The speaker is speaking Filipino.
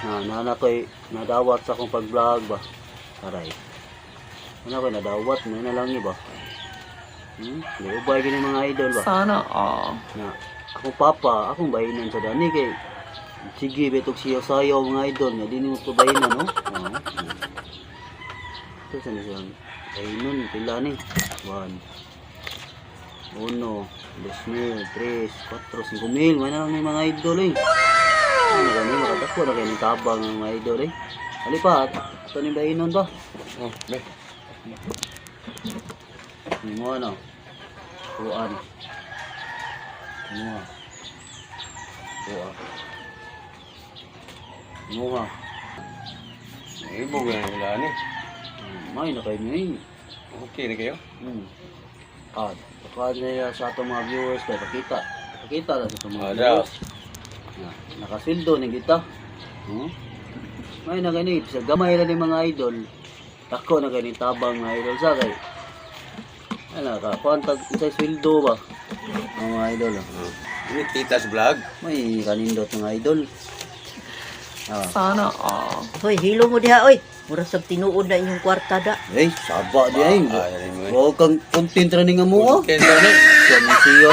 Nana ko'y nadawat sa akong pag-vlog ba. Aray. Ano ko'y nadawat, may nalangi ba? Ubay gini mga idol ba? Sana all. Na, akong papa, akong bahinan sa dani kay sige betog siyaw-sayaw mga idol nga di mo to bahinan no? Ito sa nisang bahinan, pila ni 1 1 2,000, 3, 4, 5 mil, may na lang ni mga idol eh. Ano gani, makadako na kayo ng tabang ng mga idol eh. Halipat, ito ni bahinan ba? Oh, be. Ini mo ano? Puan. Mua. Pua. Mua. Ibog na nila ni. May na kayo ngayon. Okay na kayo? Pakad nila sa itong mga viewers kayo. Pakita na sa itong mga Ada. viewers. Nakasildo ni kita. May na kayo sa gamay na ni mga idol. Tako na kayo ni tabang mga idol sa kayo. Ano ka, kuwantag isang sweldo ba? Mga idol. Ini Tita's vlog. May kanindot mga idol. Sana all. Hoy, hilo mo diha, oy. Mura sab tinuod na inyong kwarta da. Saba di ay. Ay, Huwag kang content running nga mo. Content running. Siya ni siya.